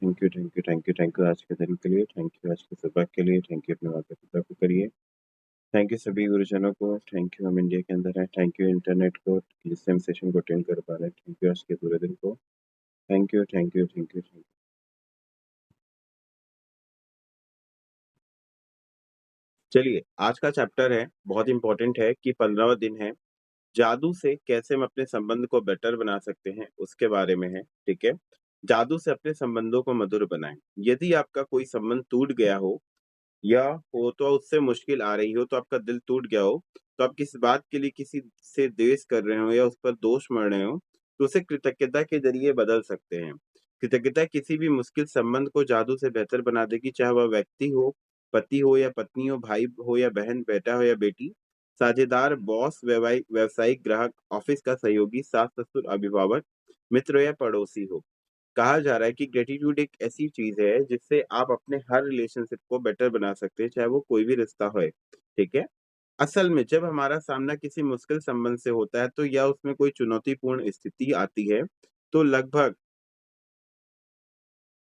Thank you, thank you, thank you, thank you आज के दिन के लिए, थैंक यू आज की सुबह के लिए, थैंक यू अपने माता-पिता को करिए, थैंक यू सभी गुरुजनों को, थैंक यू हम इंडिया के अंदर हैं, थैंक यू इंटरनेट को जिससे हम सेशन को अटेंड कर पा रहे हैं, थैंक यू आज के पूरे दिन को, thank you, thank you, thank you, thank you. चलिए, आज का चैप्टर है, बहुत इम्पोर्टेंट है कि 15वाँ दिन है, जादू से कैसे हम अपने संबंध को बेटर बना सकते हैं, उसके बारे में है, ठीक है? जादू से अपने संबंधों को मधुर बनाएँ। यदि आपका कोई संबंध टूट गया हो या हो तो उससे मुश्किल आ रही हो, तो आपका दिल टूट गया हो, तो आप किस बात के लिए किसी से द्वेष कर रहे हो या उस पर दोष मढ़ रहे हो, तो उसे कृतज्ञता के ज़रिए बदल सकते हैं। कृतज्ञता किसी भी मुश्किल संबंध को जादू से बेहतर बना देगी, चाहे वह व्यक्ति हो, पति हो या पत्नी हो, भाई हो या बहन, बेटा हो या बेटी, साझेदार, बॉस, व्यावसायिक ग्राहक, ऑफिस का सहयोगी, सास-ससुर, अभिभावक, मित्र या पड़ोसी हो। कहा जा रहा है कि ग्रेटिट्यूड एक ऐसी चीज़ है जिससे आप अपने हर रिलेशनशिप को बेटर बना सकते हैं, चाहे वो कोई भी रिश्ता होए, ठीक है? असल में जब हमारा सामना किसी मुश्किल संबंध से होता है तो या उसमें कोई चुनौतीपूर्ण स्थिति आती है, तो लगभग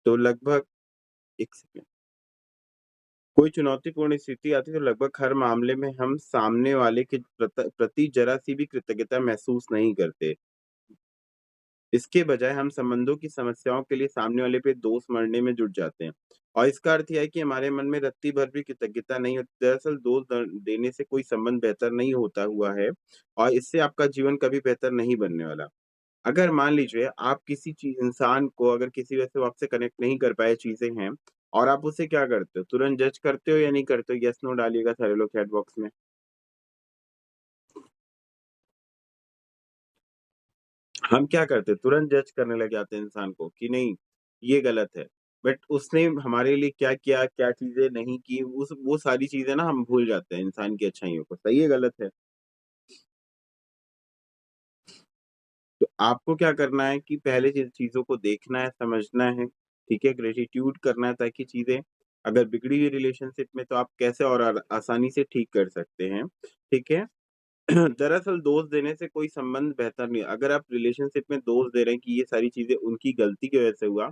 तो लगभग 1 सेकंड कोई चुनौतीपूर्ण स्थिति आती है तो लगभग हर मामले में हम सामने वाले के प्रति ज़रा-सी भी कृतज्ञता महसूस नहीं करते। इसके बजाय हम संबंधों की समस्याओं के लिए सामने वाले पे दोष मढ़ने में जुट जाते हैं और इसका अर्थ यह है कि हमारे मन में रत्ती भर भी कृतज्ञता नहीं होती। दरअसल दोष देने से कोई संबंध बेहतर नहीं होता हुआ है और इससे आपका जीवन कभी बेहतर नहीं बनने वाला। अगर मान लीजिए आप किसी चीज इंसान को अगर किसी वजह से वो आपसे कनेक्ट नहीं कर पाए चीजें हैं और आप उसे क्या करते हो, तुरंत जज करते हो या नहीं करते हो? यस नो डालिएगा सारे लोग चैट बॉक्स में। हम क्या करते हैं, तुरंत जज करने लग जाते हैं इंसान को कि नहीं, ये गलत है। बट उसने हमारे लिए क्या किया, क्या चीज़ें नहीं की, उस वो सारी चीज़ें ना हम भूल जाते हैं इंसान की अच्छाइयों को। सही है, गलत है? तो आपको क्या करना है कि पहले चीज़ों को देखना है, समझना है, ठीक है? ग्रैटिट्यूड करना है ताकि चीज़ें अगर बिगड़ी हुई रिलेशनशिप में तो आप कैसे और आसानी से ठीक कर सकते हैं, ठीक है? दरअसल दोष देने से कोई संबंध बेहतर नहीं, अगर आप रिलेशनशिप में दोष दे रहे हैं कि ये सारी चीज़ें उनकी गलती की वजह से हुआ,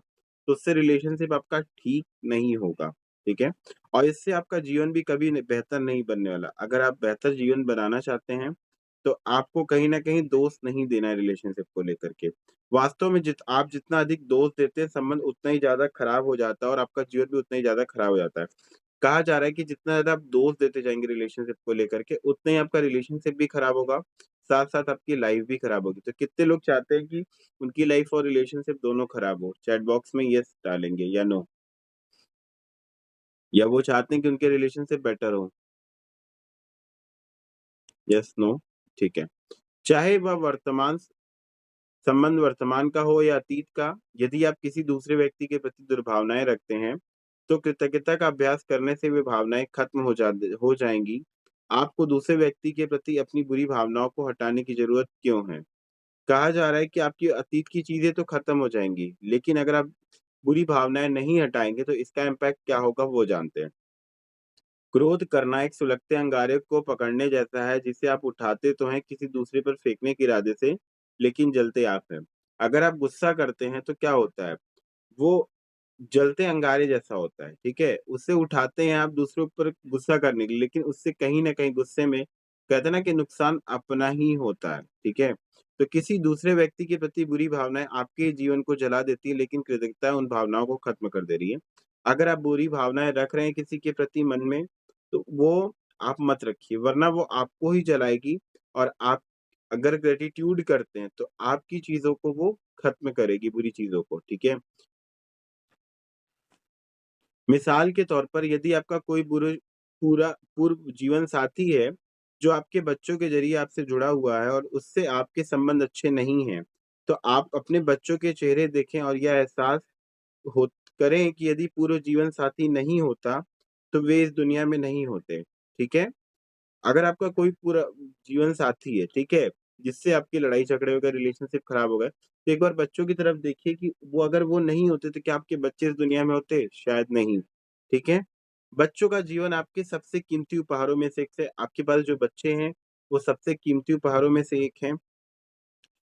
तो उससे रिलेशनशिप आपका ठीक नहीं होगा, ठीक है? और इससे आपका जीवन भी कभी बेहतर नहीं बनने वाला। अगर आप बेहतर जीवन बनाना चाहते हैं, तो आपको कहीं न कहीं दोष नहीं देना है रिलेशनशिप को लेकर के। वास्तव में आप जितना अधिक दोष देते हैं, संबंध उतना ही ज़्यादा खराब हो जाता है और आपका जीवन भी उतना ही ज़्यादा खराब हो जाता है। कहा जा रहा है कि जितना ज़्यादा आप दोष देते जाएँगे रिलेशनशिप को लेकर के, उतना ही आपका रिलेशनशिप भी खराब होगा, साथ-साथ आपकी लाइफ़ भी खराब होगी। तो कितने लोग चाहते हैं कि उनकी लाइफ़ और रिलेशनशिप दोनों खराब हो? चैट बॉक्स में येस डालेंगे या नो? या वो चाहते हैं कि उनके रिलेशनशिप बेटर हो? Yes, no? ठीक है। चाहे वह संबंध वर्तमान का हो या अतीत का, यदि आप किसी दूसरे व्यक्ति के प्रति दुर्भावनाएँ रखते हैं, तो कृतज्ञता का अभ्यास करने से वे भावनाएँ खत्म हो जाएँगी। आपको दूसरे व्यक्ति के प्रति अपनी बुरी भावनाओं को हटाने की ज़रूरत क्यों है? कहा जा रहा है कि आपकी अतीत की चीज़ें तो खत्म हो जाएँगी, लेकिन अगर आप बुरी भावनाएँ नहीं हटाएँगे, तो इसका इम्पैक्ट क्या होगा वो जानते हैं। क्रोध करना एक सुलगते अंगारे को पकड़ने जैसा है, जिसे आप उठाते तो हैं किसी दूसरे पर फेंकने के इरादे से, लेकिन जलते आप हैं। अगर आप गुस्सा करते हैं तो क्या होता है? वो जलते अंगारे जैसा होता है, ठीक है? उसे उठाते हैं आप दूसरों पर गुस्सा करने के लिए, लेकिन उससे कहीं न कहीं गुस्से में कहते हैं ना कि नुकसान अपना ही होता है, ठीक है? तो किसी दूसरे व्यक्ति के प्रति बुरी भावनाएँ आपके जीवन को जला देती है, लेकिन कृतज्ञता उन भावनाओं को खत्म कर दे रही है। अगर आप बुरी भावनाएँ रख रहे हैं किसी के प्रति मन में, तो वो आप मत रखिए, वरना वो आपको ही जलाएगी और आप अगर ग्रैटिट्यूड करते हैं, तो आपकी चीज़ों को वो खत्म करेगी, बुरी चीज़ों को, ठीक है? मिसाल के तौर पर यदि आपका कोई पूरा पूर्व जीवन साथी है, जो आपके बच्चों के ज़रिए आपसे जुड़ा हुआ है और उससे आपके संबंध अच्छे नहीं हैं, तो आप अपने बच्चों के चेहरे देखें और यह एहसास हो करें कि यदि पूर्व जीवन साथी नहीं होता, तो वे इस दुनिया में नहीं होते, ठीक है? अगर आपका कोई पूरा जीवन साथी है, ठीक है? जिससे आपकी लड़ाई झगड़े हो गए, रिलेशनशिप खराब हो गए, तो एक बार बच्चों की तरफ देखिए कि वो अगर वो नहीं होते तो क्या आपके बच्चे इस दुनिया में होते? शायद नहीं, ठीक है? बच्चों का जीवन आपके सबसे कीमती उपहारों में से एक है। आपके पास जो बच्चे हैं, वो सबसे कीमती उपहारों में से एक हैं।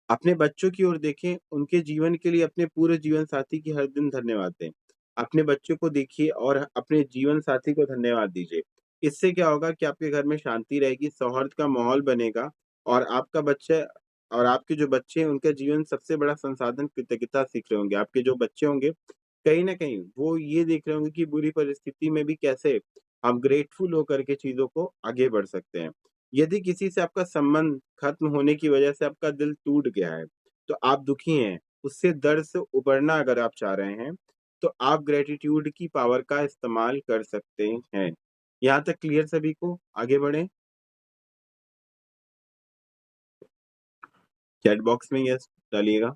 अपने बच्चों की ओर देखें, उनके जीवन के लिए अपने पूरे जीवन साथी की हर दिन धन्यवाद दें। अपने बच्चों को देखिए और अपने जीवन साथी को धन्यवाद दीजिए। इससे क्या होगा कि आपके घर में शांति रहेगी, सौहार्द का माहौल बनेगा और आपका बच्चा और आपके जो बच्चे हैं, उनका जीवन सबसे बड़ा संसाधन कृतज्ञता सीख रहे होंगे। आपके जो बच्चे होंगे, कहीं न कहीं वो ये देख रहे होंगे कि बुरी परिस्थिति में भी कैसे हम ग्रेटफुल होकर के चीज़ों को आगे बढ़ सकते हैं। यदि किसी से आपका संबंध खत्म होने की वजह से आपका दिल टूट गया है, तो आप दुखी हैं, उससे दर्द से उबरना अगर आप चाह रहे हैं, तो आप ग्रैटिट्यूड की पावर का इस्तेमाल कर सकते हैं। यहाँ तक क्लियर सभी को? आगे बढ़ें? चैट बॉक्स में यस डालिएगा।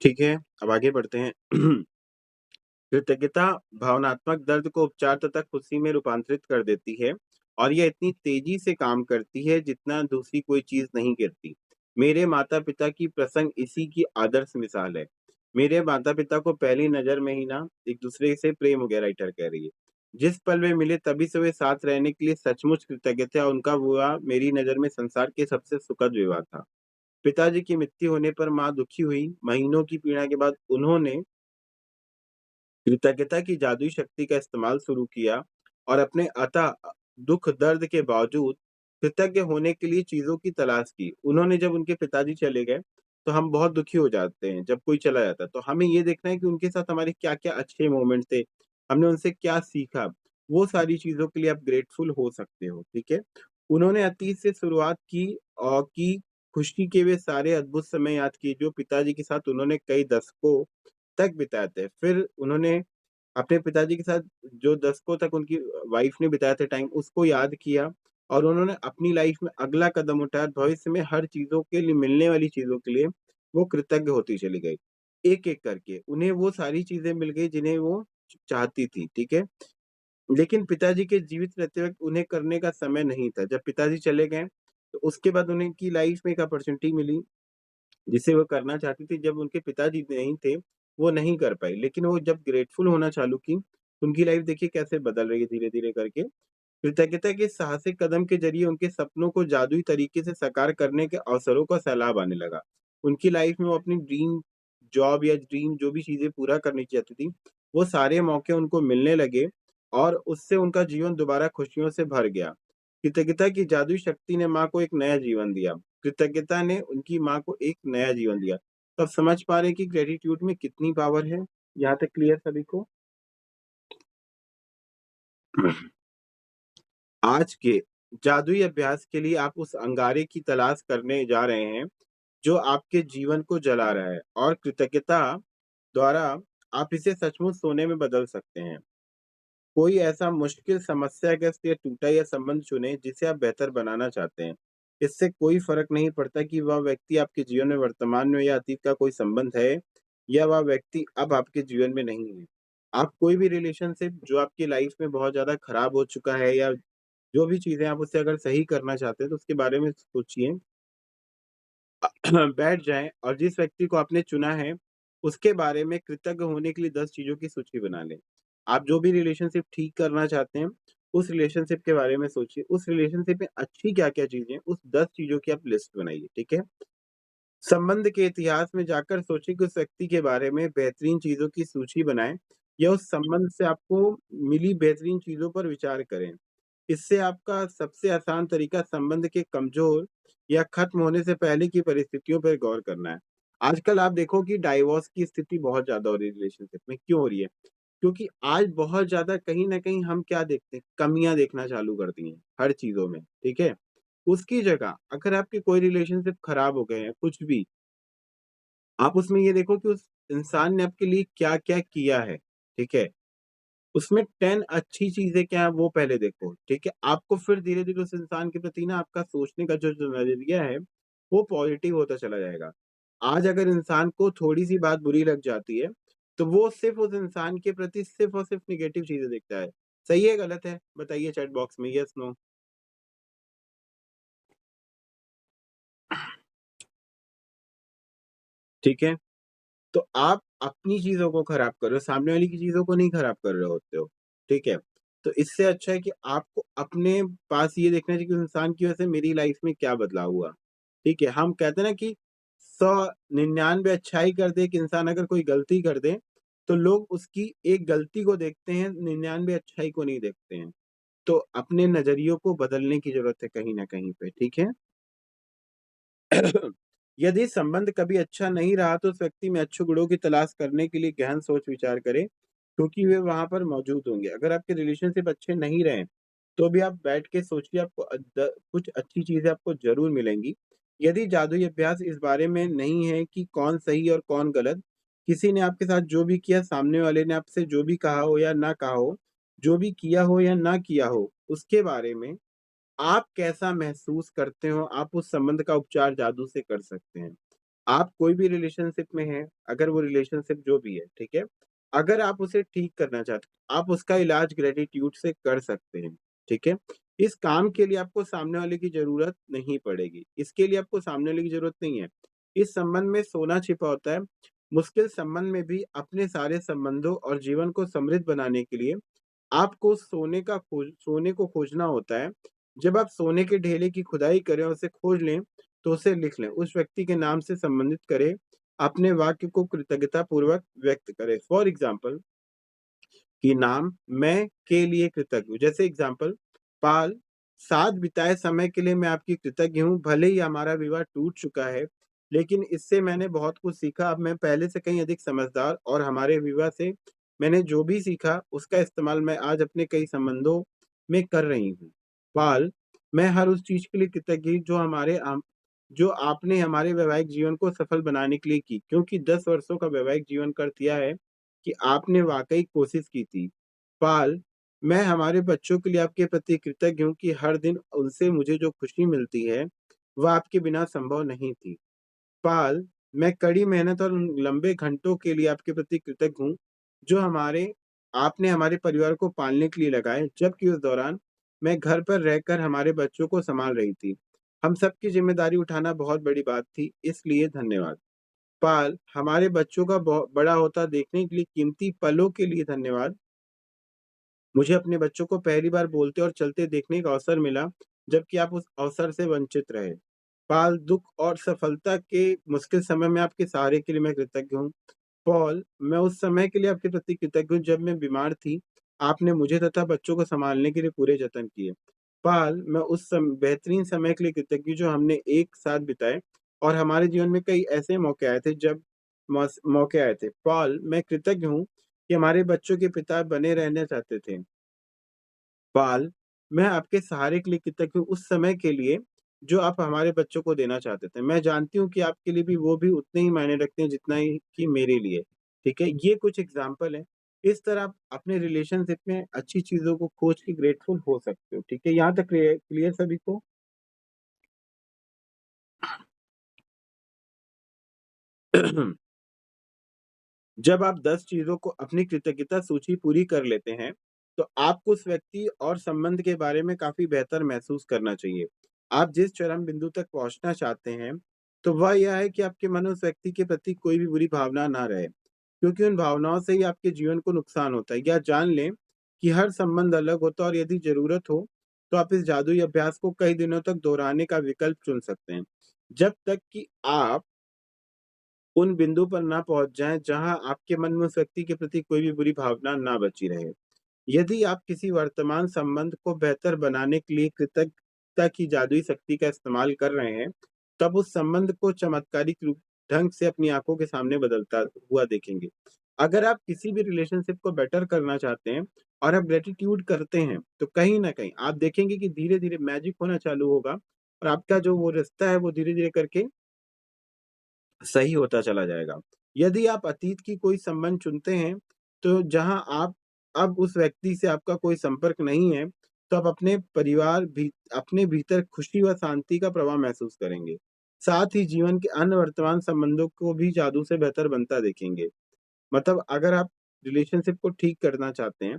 ठीक है, अब आगे बढ़ते हैं। कृतज्ञता भावनात्मक दर्द को उपचार तथा खुशी में रूपांतरित कर देती है और यह इतनी तेजी से काम करती है जितना दूसरी कोई चीज नहीं करती। मेरे माता पिता की प्रसंग इसी की आदर्श मिसाल है। मेरे माता पिता को पहली नजर में ही ना एक दूसरे से प्रेम हो गया, राइटर कह रही है। जिस पल वे मिले तभी से वे साथ रहने के लिए सचमुच कृतज्ञ थे और उनका विवाह मेरी नजर में संसार के सबसे सुखद विवाह था। पिताजी की मृत्यु होने पर माँ दुखी हुई। महीनों की पीड़ा के बाद उन्होंने कृतज्ञता की जादुई शक्ति का इस्तेमाल शुरू किया और अपने अतः दुख दर्द के बावजूद कृतज्ञ होने के लिए चीजों की तलाश की। उन्होंने जब उनके पिताजी चले गए तो हम बहुत दुखी हो जाते हैं जब कोई चला जाता है, तो हमें ये देखना है कि उनके साथ हमारे क्या क्या अच्छे मोमेंट थे, हमने उनसे क्या सीखा। वो सारी चीजों के लिए आप ग्रेटफुल हो सकते हो। ठीक है, उन्होंने अतीत से शुरुआत की और की खुशी के वे सारे अद्भुत समय याद किए जो पिताजी के साथ उन्होंने कई दशकों तक बिताए थे। फिर उन्होंने अपने पिताजी के साथ जो दशकों तक उनकी वाइफ ने बिताया था टाइम, उसको याद किया और उन्होंने अपनी लाइफ में अगला कदम उठाया। भविष्य में हर चीज़ों के लिए, मिलने वाली चीज़ों के लिए वो कृतज्ञ होती चली गई। एक-एक करके उन्हें वो सारी चीज़ें मिल गई जिन्हें वो चाहती थी, ठीक है? लेकिन पिताजी के जीवित रहते वक़्त उन्हें करने का समय नहीं था। जब पिताजी चले गए, तो उसके बाद उनकी लाइफ में एक अपॉर्च्युनिटी मिली जिसे वो करना चाहती थी। जब उनके पिताजी नहीं थे, वो नहीं कर पाई, लेकिन वो जब ग्रेटफुल होना चालू की, उनकी लाइफ देखिए कैसे बदल रही है धीरे-धीरे करके। कृतज्ञता के साहसिक कदम के ज़रिए उनके सपनों को जादुई तरीके से साकार करने के अवसरों का सैलाब आने लगा। उनकी लाइफ में वो अपनी ड्रीम जॉब या ड्रीम जो भी चीज़ें पूरा करनी चाहती थी, वो सारे मौके उनको मिलने लगे और उससे उनका जीवन दोबारा खुशियों से भर गया। कृतज्ञता की जादुई शक्ति ने माँ को एक नया जीवन दिया। कृतज्ञता ने उनकी माँ को एक नया जीवन दिया। तो आप समझ पा रहे हैं कि ग्रैटिट्यूड में कितनी पावर है? यहाँ तक क्लियर सभी को? आज के जादुई अभ्यास के लिए आप उस अंगारे की तलाश करने जा रहे हैं, जो आपके जीवन को जला रहा है और कृतज्ञता द्वारा आप इसे सचमुच सोने में बदल सकते हैं। कोई ऐसा मुश्किल समस्याग्रस्त या टूटा या संबंध चुनें जिसे आप बेहतर बनाना चाहते हैं। इससे कोई फ़र्क नहीं पड़ता कि वह व्यक्ति आपके जीवन में वर्तमान में या अतीत का कोई संबंध है या वह व्यक्ति अब आपके जीवन में नहीं है। आप कोई भी रिलेशनशिप जो आपकी लाइफ़ में बहुत ज़्यादा खराब हो चुका है या जो भी चीज़ें आप उससे अगर सही करना चाहते हैं तो उसके बारे में सोचिए। बैठ जाएँ और जिस व्यक्ति को आपने चुना है, उसके बारे में कृतज्ञ होने के लिए 10 चीज़ों की सूची बना लें। आप जो भी रिलेशनशिप ठीक करना चाहते हैं, उस रिलेशनशिप के बारे में सोचिए। उस रिलेशनशिप में अच्छी क्या-क्या चीज़ें हैं, उस 10 चीज़ों की आप लिस्ट बनाइए, ठीक है? संबंध के इतिहास में जाकर सोचिए कि उस व्यक्ति के बारे में बेहतरीन चीज़ों की सूची बनाएँ या उस संबंध से आपको मिली बेहतरीन चीज़ों पर विचार करें। इससे आपका सबसे आसान तरीका संबंध के कमज़ोर या ख़त्म होने से पहले की परिस्थितियों पर गौर करना है। आजकल आप देखो कि डाइवोर्स की स्थिति बहुत ज़्यादा हो रही है रिलेशनशिप में, क्यों हो रही है? क्योंकि आज बहुत ज़्यादा कहीं न कहीं हम क्या देखते हैं, कमियाँ देखना चालू कर दी हैं, हर चीज़ों में, ठीक है? उसकी जगह अगर आपके कोई रिलेशनशिप खराब हो गए हैं, कुछ भी, आप उसमें ये देखो कि उस इंसान ने आपके लिए क्या-क्या किया है, ठीक है? उसमें 10 अच्छी चीज़ें क्या हैं वो पहले देखो, ठीक है? आपको फिर धीरे-धीरे उस इंसान के प्रति ना आपका सोचने का जो नज़रिया है, वो पॉज़िटिव होता चला जाएगा। आज अगर इंसान को थोड़ी-सी बात बुरी लग जाती है, तो वो सिर्फ़ उस इंसान के प्रति सिर्फ़ और सिर्फ़ नेगेटिव चीज़ें देखता है। सही है, गलत है? बताइए चैट बॉक्स में येस, नो? ठीक है? तो आप अपनी चीज़ों को खराब कर रहे हो, सामने वाले की चीज़ों को नहीं खराब कर रहे होते हो, ठीक है? तो इससे अच्छा है कि आपको अपने पास ये देखना चाहिए कि उस इंसान की वजह से मेरी लाइफ़ में क्या बदलाव हुआ, ठीक है? हम कहते हैं ना कि 100-99 अच्छाई कर दे, एक इंसान अगर कोई गलती कर दे, तो लोग उसकी एक गलती को देखते हैं, 99 अच्छाई को नहीं देखते हैं। तो अपने नज़रियों को बदलने की ज़रूरत है कहीं न कहीं पे, ठीक है? यदि संबंध कभी अच्छा नहीं रहा तो उस व्यक्ति में अच्छे गुणों की तलाश करने के लिए गहन सोच-विचार करें, क्योंकि वे वहाँ पर मौजूद होंगे। अगर आपके रिलेशनशिप अच्छे नहीं रहे, तो भी आप बैठ के सोचिए आपको कुछ अच्छी चीज़ें आपको ज़रूर मिलेंगी। यदि जादुई अभ्यास इस बारे में नहीं है कि कौन सही और कौन गलत, किसी ने आपके साथ जो भी किया, सामने वाले ने आपसे जो भी कहा हो या ना कहा हो, जो भी किया हो या ना किया हो, उसके बारे में आप कैसा महसूस करते हो, आप उस संबंध का उपचार जादू से कर सकते हैं। आप कोई भी रिलेशनशिप में हैं, अगर वो रिलेशनशिप जो भी है, ठीक है? अगर आप उसे ठीक करना चाहते हो, आप उसका इलाज ग्रैटिट्यूड से कर सकते हैं, ठीक है? इस काम के लिए आपको सामने वाले की ज़रूरत नहीं पड़ेगी, इसके लिए आपको सामने वाले की ज़रूरत नहीं है। इस संबंध में सोना छिपा होता है, मुश्किल संबंध में भी अपने सारे संबंधों और जीवन को समृद्ध बनाने के लिए आपको सोने को खोजना होता है। जब आप सोने के ढेले की खुदाई करें और उसे खोज लें, तो उसे लिख लें। उस व्यक्ति के नाम से संबंधित करें, अपने वाक्य को कृतज्ञतापूर्वक व्यक्त करें। फॉर एग्ज़ाम्पल कि नाम मैं के लिए कृतज्ञ हूँ। जैसे एग्ज़ाम्पल पाल, साथ बिताए समय के लिए मैं आपकी कृतज्ञ हूँ। भले ही हमारा विवाह टूट चुका है, लेकिन इससे मैंने बहुत कुछ सीखा। अब मैं पहले से कहीं अधिक समझदार और हमारे विवाह से मैंने जो भी सीखा, उसका इस्तेमाल मैं आज अपने कई संबंधों में कर रही हूँ। पाल, मैं हर उस चीज़ के लिए कृतज्ञ हूँ जो आपने हमारे वैवाहिक जीवन को सफल बनाने के लिए की। क्योंकि 10 वर्षों का वैवाहिक जीवन कर दिया है कि आपने वाक़ई कोशिश की थी। पाल, मैं हमारे बच्चों के लिए आपके प्रति कृतज्ञ हूँ कि हर दिन उनसे मुझे जो खुशी मिलती है, वह आपके बिना संभव नहीं थी। पाल, मैं कड़ी मेहनत और उन लंबे घंटों के लिए आपके प्रति कृतज्ञ हूँ, जो हमारे आपने हमारे परिवार को पालने के लिए लगाए, जबकि उस दौरान मैं घर पर रहकर हमारे बच्चों को सँभाल रही थी। हम सबकी ज़िम्मेदारी उठाना बहुत बड़ी बात थी, इसलिए धन्यवाद। पाल, हमारे बच्चों का बड़ा होता देखने के लिए कीमती पलों के लिए धन्यवाद। मुझे अपने बच्चों को पहली बार बोलते और चलते देखने का अवसर मिला, जबकि आप उस अवसर से वंचित रहे। पाल, दुःख और सफलता के मुश्किल समय में आपके सहारे के लिए मैं कृतज्ञ हूँ। पॉल, मैं उस समय के लिए आपके प्रति कृतज्ञ हूँ जब मैं बीमार थी, आपने मुझे तथा बच्चों को सँभालने के लिए पूरे जतन किए। पाल, मैं उस बेहतरीन समय के लिए कृतज्ञ हूँ जो हमने एक साथ बिताए और हमारे जीवन में कई ऐसे मौके आए थे जब मौके आए थे। पॉल, मैं कृतज्ञ हूँ कि हमारे बच्चों के पिता बने रहना चाहते थे। पाल, मैं आपके सहारे के लिए कृतज्ञ हूँ उस समय के लिए, जो आप हमारे बच्चों को देना चाहते थे। मैं जानती हूँ कि आपके लिए भी वो भी उतने ही मायने रखते हैं जितना ही कि मेरे लिए, ठीक है? ये कुछ एग्ज़ाम्पल हैं। इस तरह आप अपने रिलेशनशिप में अच्छी चीज़ों को खोज के ग्रेटफुल हो सकते हो, ठीक है? यहाँ तक क्लियर सभी को? जब आप 10 चीज़ों को अपनी कृतज्ञता सूची पूरी कर लेते हैं, तो आपको उस व्यक्ति और संबंध के बारे में काफ़ी बेहतर महसूस करना चाहिए। आप जिस चरम बिंदु तक पहुँचना चाहते हैं, तो वह यह है कि आपके मन में उस व्यक्ति के प्रति कोई भी बुरी भावना ना रहे, क्योंकि उन भावनाओं से ही आपके जीवन को नुकसान होता है। या जान लें कि हर संबंध अलग होता है और यदि ज़रूरत हो, तो आप इस जादुई अभ्यास को कई दिनों तक दोहराने का विकल्प चुन सकते हैं। जब तक कि आप उन बिंदु पर ना पहुँच जाएँ, जहाँ आपके मन में उस व्यक्ति के प्रति कोई भी बुरी भावना ना बची रहे। यदि आप किसी वर्तमान संबंध को बेहतर बनाने के लिए कृतज्ञता की जादुई शक्ति का इस्तेमाल कर रहे हैं, तब उस संबंध को चमत्कारिक रूप ढंग से अपनी आँखों के सामने बदलता हुआ देखेंगे। अगर आप किसी भी रिलेशनशिप को बेटर करना चाहते हैं और आप ग्रैटिट्यूड करते हैं, तो कहीं न कहीं आप देखेंगे कि धीरे-धीरे मैजिक होना चालू होगा और आपका जो वो रिश्ता है, वो धीरे-धीरे करके सही होता चला जाएगा। यदि आप अतीत की कोई संबंध चुनते हैं, तो जहाँ आप अब उस व्यक्ति से आपका कोई संपर्क नहीं है, तो आप अपने भीतर खुशी व शांति का प्रवाह महसूस करेंगे। साथ ही जीवन के अन्य वर्तमान संबंधों को भी जादू से बेहतर बनता देखेंगे। मतलब अगर आप रिलेशनशिप को ठीक करना चाहते हैं,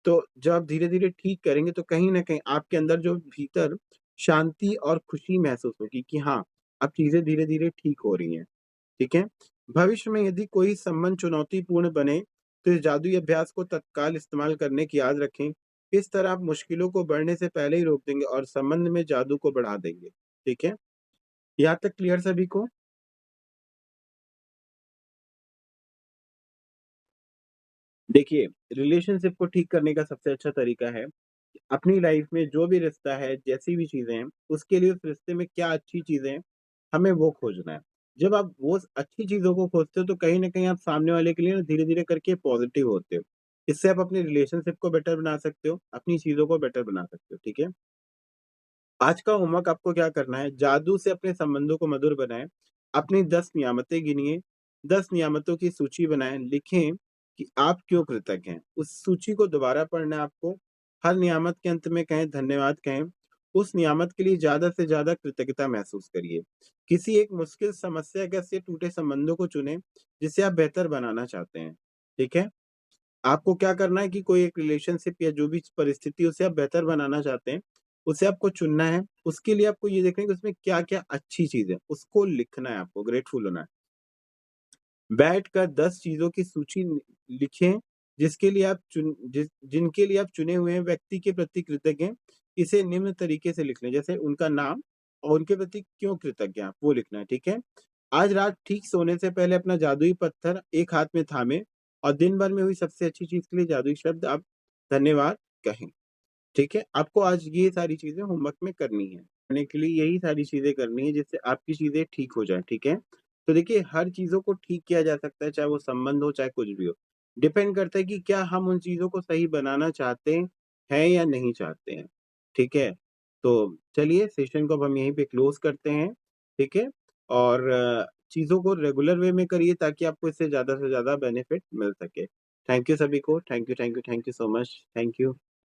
तो जब आप धीरे-धीरे ठीक करेंगे, तो कहीं न कहीं आपके अंदर जो भीतर शांति और खुशी महसूस होगी कि हाँ, अब चीज़ें धीरे-धीरे ठीक हो रही हैं। ठीक है? भविष्य में यदि कोई संबंध चुनौतीपूर्ण बने, तो इस जादुई अभ्यास को तत्काल इस्तेमाल करने की याद रखें। इस तरह आप मुश्किलों को बढ़ने से पहले ही रोक देंगे और संबंध में जादू को बढ़ा देंगे। ठीक है? यहाँ तक क्लियर सभी को? देखिए, रिलेशनशिप को ठीक करने का सबसे अच्छा तरीका है, अपनी लाइफ में जो भी रिश्ता है, जैसी भी चीज़ें हैं, उसके लिए उस रिश्ते में क्या अच्छी चीज़ें हैं, हमें वो खोजना है। जब आप वो अच्छी चीज़ों को खोजते हो, तो कहीं न कहीं आप सामने वाले के लिए ना धीरे-धीरे करके पॉज़िटिव होते हो। इससे आप अपने रिलेशनशिप को बेटर बना सकते हो, अपनी चीज़ों को बेटर बना सकते हो, ठीक है? आज का होमवर्क आपको क्या करना है, जादू से अपने संबंधों को मधुर बनाएँ, अपनी 10 नियामतें गिनिए, 10 नियामतों की सूची बनाएँ, लिखें कि आप क्यों कृतज्ञ हैं। उस सूची को दोबारा पढ़ना है आपको, हर नियामत के अंत में कहें धन्यवाद कहें, उस नियामत के लिए ज़्यादा से ज़्यादा कृतज्ञता महसूस करिए। किसी एक मुश्किल समस्याग्रस्त या टूटे संबंधों को चुनें, जिसे आप बेहतर बनाना चाहते हैं, ठीक है? आपको क्या करना है कि कोई एक रिलेशनशिप या जो भी परिस्थिति है उसे आप बेहतर बनाना चाहते हैं, उसे आपको चुनना है। उसके लिए आपको ये देखना है कि उसमें क्या-क्या अच्छी चीज़ है, उसको लिखना है आपको, ग्रेटफुल होना है। बैठकर 10 चीज़ों की सूची लिखें, जिसके लिए आप चुन जिस जिनके लिए आप चुने हुए हैं व्यक्ति के प्रति कृतज्ञ हैं। इसे निम्न तरीके से लिख लें, जैसे उनका नाम और उनके प्रति क्यों कृतज्ञ हैं आप, वो लिखना है, ठीक है? आज रात ठीक सोने से पहले अपना जादुई पत्थर एक हाथ में थामें और दिन भर में हुई सबसे अच्छी चीज़ के लिए जादुई शब्द आप धन्यवाद कहें, ठीक है? आपको आज ये सारी चीज़ें होमवर्क में करनी है। करने के लिए यही सारी चीज़ें करनी है जिससे आपकी चीज़ें ठीक हो जाएँ, ठीक है? तो देखिए हर चीज़ों को ठीक किया जा सकता है, चाहे वो संबंध हो, चाहे कुछ भी हो। डिपेंड करता है कि क्या हम उन चीज़ों को सही बनाना चाहते हैं या नहीं चाहते हैं, ठीक है? तो चलिए सेशन को अब हम यहीं पे क्लोज़ करते हैं, ठीक है? और चीज़ों को रेगुलर वे में करिए ताकि आपको इससे ज़्यादा से ज़्यादा बेनिफिट मिल सके। थैंक यू सभी को। Thank you, thank you, thank you so much. Thank you.